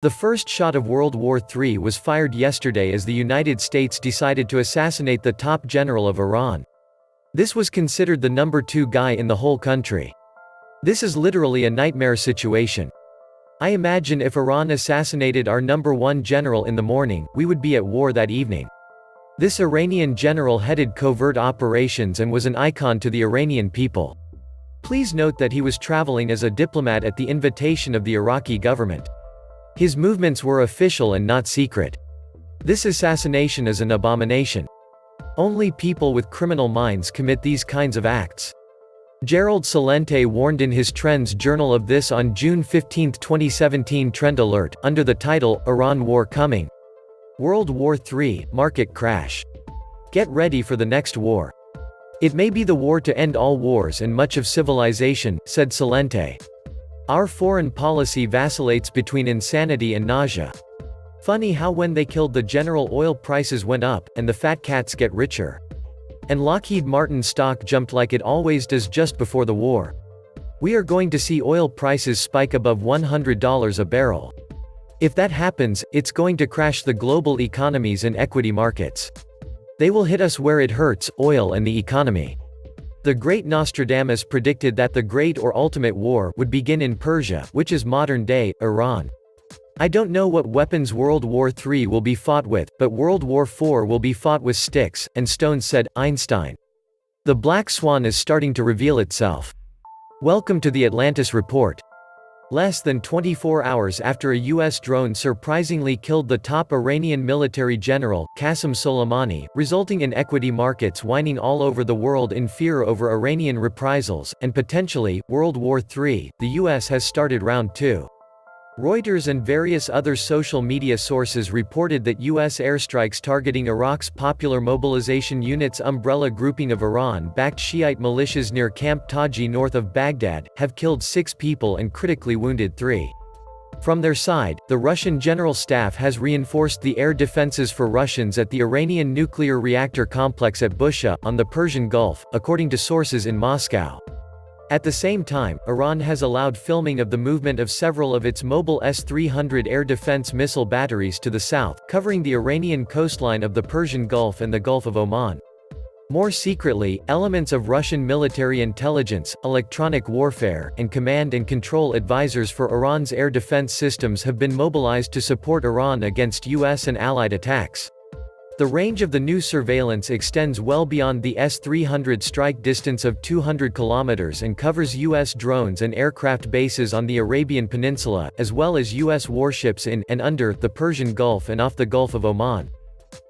The first shot of World War III was fired yesterday as the United States decided to assassinate the top general of Iran. This was considered the number 2 guy in the whole country. This is literally a nightmare situation. I imagine if Iran assassinated our number 1 general in the morning, we would be at war that evening. This Iranian general headed covert operations and was an icon to the Iranian people. Please note that he was traveling as a diplomat at the invitation of the Iraqi government. His movements were official and not secret. This assassination is an abomination. Only people with criminal minds commit these kinds of acts. Gerald Celente warned in his Trends journal of this on June 15, 2017 Trend Alert, under the title, Iran War Coming. World War III, Market Crash. Get ready for the next war. It may be the war to end all wars and much of civilization, said Celente. Our foreign policy vacillates between insanity and nausea. Funny how when they killed the general oil prices went up, and the fat cats get richer. And Lockheed Martin stock jumped like it always does just before the war. We are going to see oil prices spike above $100 a barrel. If that happens, it's going to crash the global economies and equity markets. They will hit us where it hurts, oil and the economy. The great Nostradamus predicted that the great or ultimate war would begin in Persia, which is modern-day Iran. I don't know what weapons World War III will be fought with, but World War IV will be fought with sticks and stones, said Einstein. The black swan is starting to reveal itself. Welcome to the Atlantis Report. Less than 24 hours after a U.S. drone surprisingly killed the top Iranian military general, Qasem Soleimani, resulting in equity markets whining all over the world in fear over Iranian reprisals, and potentially, World War III, the U.S. has started round 2. Reuters and various other social media sources reported that U.S. airstrikes targeting Iraq's Popular Mobilization Unit's umbrella grouping of Iran-backed Shiite militias near Camp Taji north of Baghdad, have killed 6 people and critically wounded 3. From their side, the Russian General Staff has reinforced the air defenses for Russians at the Iranian nuclear reactor complex at Bushehr, on the Persian Gulf, according to sources in Moscow. At the same time, Iran has allowed filming of the movement of several of its mobile S-300 air defense missile batteries to the south, covering the Iranian coastline of the Persian Gulf and the Gulf of Oman. More secretly, elements of Russian military intelligence, electronic warfare, and command and control advisors for Iran's air defense systems have been mobilized to support Iran against U.S. and allied attacks. The range of the new surveillance extends well beyond the S-300 strike distance of 200 kilometers and covers U.S. drones and aircraft bases on the Arabian Peninsula, as well as U.S. warships in and under the Persian Gulf and off the Gulf of Oman.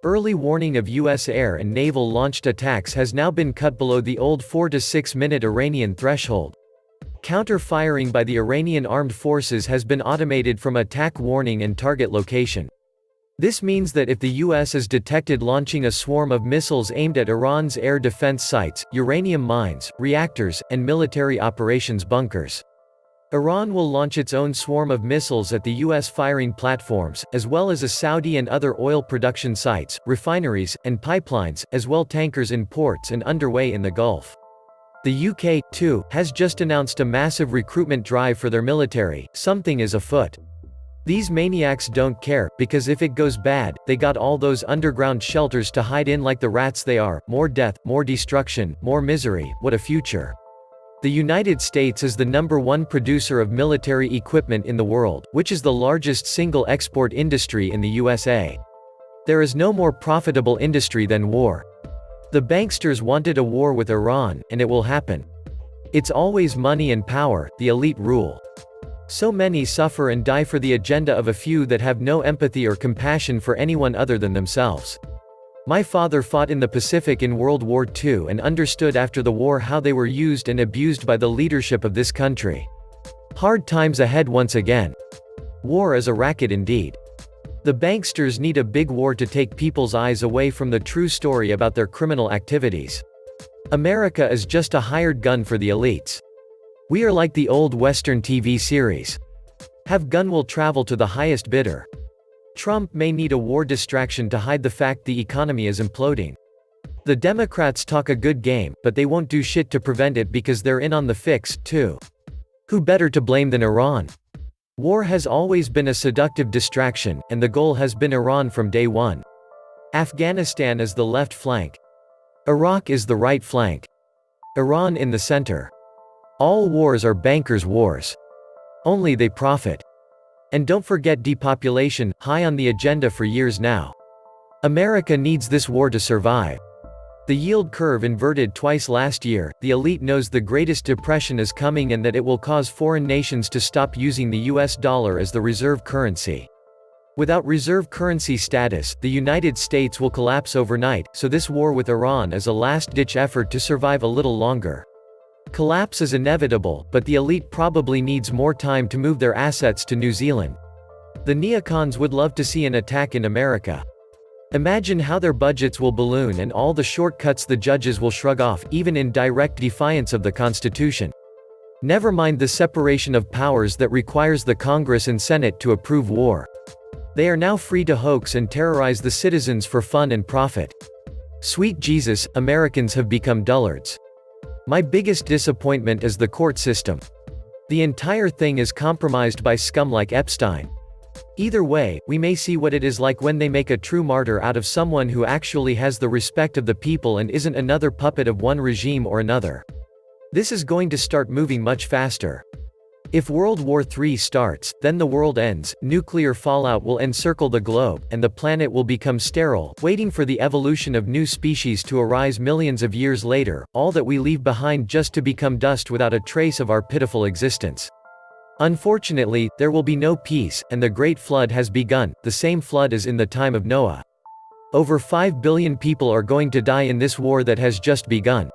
Early warning of U.S. air and naval-launched attacks has now been cut below the old 4 to 6 minute Iranian threshold. Counter-firing by the Iranian armed forces has been automated from attack warning and target location. This means that if the U.S. is detected launching a swarm of missiles aimed at Iran's air defense sites, uranium mines, reactors, and military operations bunkers, Iran will launch its own swarm of missiles at the U.S. firing platforms, as well as a Saudi and other oil production sites, refineries, and pipelines, as well tankers in ports and underway in the Gulf. The UK, too, has just announced a massive recruitment drive for their military. Something is afoot. These maniacs don't care, because if it goes bad, they got all those underground shelters to hide in like the rats they are. More death, more destruction, more misery, what a future. The United States is the number 1 producer of military equipment in the world, which is the largest single export industry in the USA. There is no more profitable industry than war. The banksters wanted a war with Iran, and it will happen. It's always money and power, the elite rule. So many suffer and die for the agenda of a few that have no empathy or compassion for anyone other than themselves. My father fought in the Pacific in World War II and understood after the war how they were used and abused by the leadership of this country. Hard times ahead once again. War is a racket indeed. The banksters need a big war to take people's eyes away from the true story about their criminal activities. America is just a hired gun for the elites. We are like the old Western TV series. Have gun will travel to the highest bidder. Trump may need a war distraction to hide the fact the economy is imploding. The Democrats talk a good game, but they won't do shit to prevent it because they're in on the fix, too. Who better to blame than Iran? War has always been a seductive distraction, and the goal has been Iran from day one. Afghanistan is the left flank. Iraq is the right flank. Iran in the center. All wars are bankers' wars. Only they profit. And don't forget depopulation, high on the agenda for years now. America needs this war to survive. The yield curve inverted twice last year. The elite knows the greatest depression is coming and that it will cause foreign nations to stop using the US dollar as the reserve currency. Without reserve currency status, the United States will collapse overnight, so this war with Iran is a last-ditch effort to survive a little longer. Collapse is inevitable, but the elite probably needs more time to move their assets to New Zealand. The neocons would love to see an attack in America. Imagine how their budgets will balloon and all the shortcuts the judges will shrug off, even in direct defiance of the Constitution. Never mind the separation of powers that requires the Congress and Senate to approve war. They are now free to hoax and terrorize the citizens for fun and profit. Sweet Jesus, Americans have become dullards. My biggest disappointment is the court system. The entire thing is compromised by scum like Epstein. Either way, we may see what it is like when they make a true martyr out of someone who actually has the respect of the people and isn't another puppet of one regime or another. This is going to start moving much faster. If World War III starts, then the world ends, nuclear fallout will encircle the globe, and the planet will become sterile, waiting for the evolution of new species to arise millions of years later, all that we leave behind just to become dust without a trace of our pitiful existence. Unfortunately, there will be no peace, and the Great Flood has begun, the same flood as in the time of Noah. Over 5 billion people are going to die in this war that has just begun.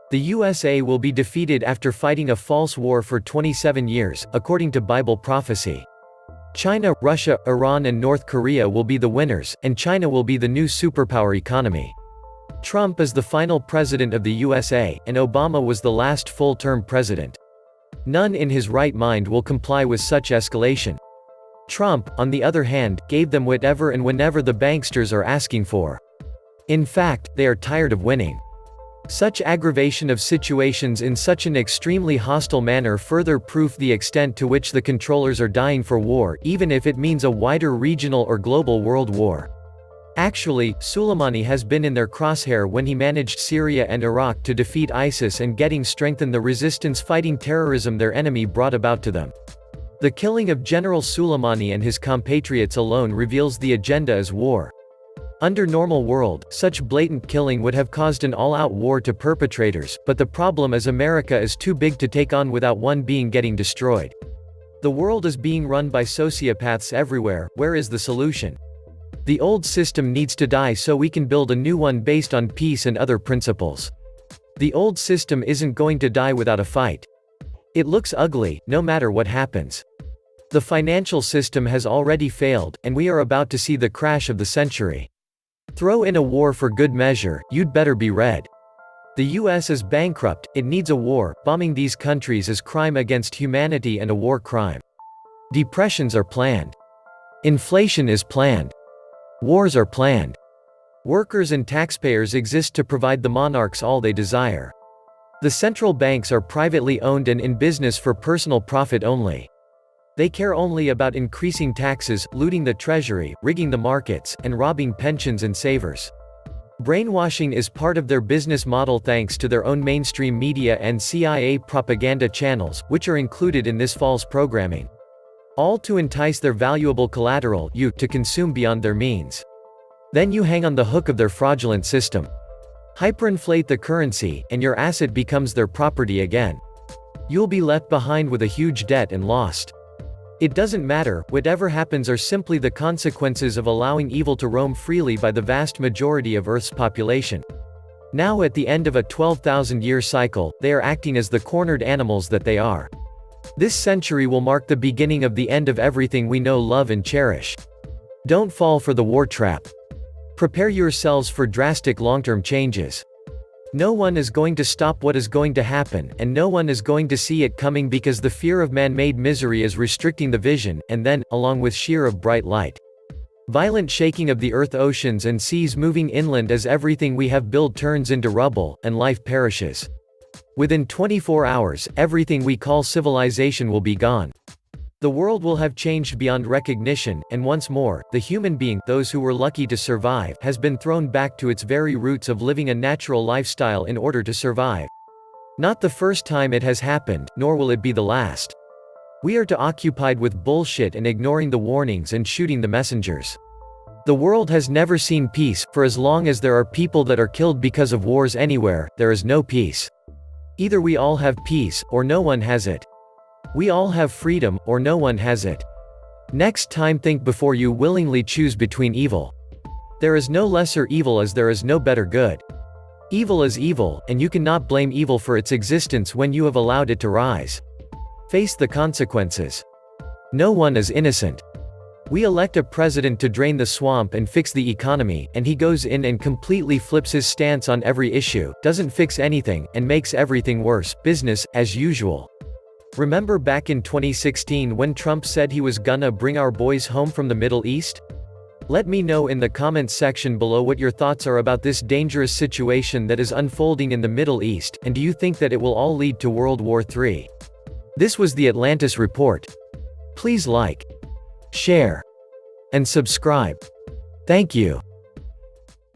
The USA will be defeated after fighting a false war for 27 years, according to Bible prophecy. China, Russia, Iran and North Korea will be the winners, and China will be the new superpower economy. Trump is the final president of the USA, and Obama was the last full-term president. None in his right mind will comply with such escalation. Trump, on the other hand, gave them whatever and whenever the banksters are asking for. In fact, they are tired of winning. Such aggravation of situations in such an extremely hostile manner further proof the extent to which the controllers are dying for war, even if it means a wider regional or global world war. Actually, Soleimani has been in their crosshair when he managed Syria and Iraq to defeat ISIS and getting strengthen the resistance fighting terrorism their enemy brought about to them. The killing of General Soleimani and his compatriots alone reveals the agenda as war. Under normal world, such blatant killing would have caused an all-out war to perpetrators, but the problem is America is too big to take on without one being getting destroyed. The world is being run by sociopaths everywhere. Where is the solution? The old system needs to die so we can build a new one based on peace and other principles. The old system isn't going to die without a fight. It looks ugly, no matter what happens. The financial system has already failed, and we are about to see the crash of the century. Throw in a war for good measure, you'd better be red. The US is bankrupt, it needs a war. Bombing these countries is crime against humanity and a war crime. Depressions are planned. Inflation is planned. Wars are planned. Workers and taxpayers exist to provide the monarchs all they desire. The central banks are privately owned and in business for personal profit only. They care only about increasing taxes, looting the treasury, rigging the markets, and robbing pensions and savers. Brainwashing is part of their business model thanks to their own mainstream media and CIA propaganda channels, which are included in this false programming. All to entice their valuable collateral, you, to consume beyond their means. Then you hang on the hook of their fraudulent system. Hyperinflate the currency, and your asset becomes their property again. You'll be left behind with a huge debt and lost. It doesn't matter, whatever happens are simply the consequences of allowing evil to roam freely by the vast majority of Earth's population. Now at the end of a 12,000-year cycle, they are acting as the cornered animals that they are. This century will mark the beginning of the end of everything we know, love and cherish. Don't fall for the war trap. Prepare yourselves for drastic long-term changes. No one is going to stop what is going to happen, and no one is going to see it coming because the fear of man-made misery is restricting the vision, and then, along with sheer of bright light. Violent shaking of the earth, oceans and seas moving inland as everything we have built turns into rubble, and life perishes. Within 24 hours, everything we call civilization will be gone. The world will have changed beyond recognition, and once more, the human being, those who were lucky to survive, has been thrown back to its very roots of living a natural lifestyle in order to survive. Not the first time it has happened, nor will it be the last. We are too occupied with bullshit and ignoring the warnings and shooting the messengers. The world has never seen peace. For as long as there are people that are killed because of wars anywhere, there is no peace. Either we all have peace, or no one has it. We all have freedom, or no one has it. Next time think before you willingly choose between evil. There is no lesser evil as there is no better good. Evil is evil, and you cannot blame evil for its existence when you have allowed it to rise. Face the consequences. No one is innocent. We elect a president to drain the swamp and fix the economy, and he goes in and completely flips his stance on every issue, doesn't fix anything, and makes everything worse. Business, as usual. Remember back in 2016 when Trump said he was gonna bring our boys home from the Middle East? Let me know in the comments section below what your thoughts are about this dangerous situation that is unfolding in the Middle East, and do you think that it will all lead to World War III? This was the Atlantis Report. Please like, share, and subscribe. Thank you.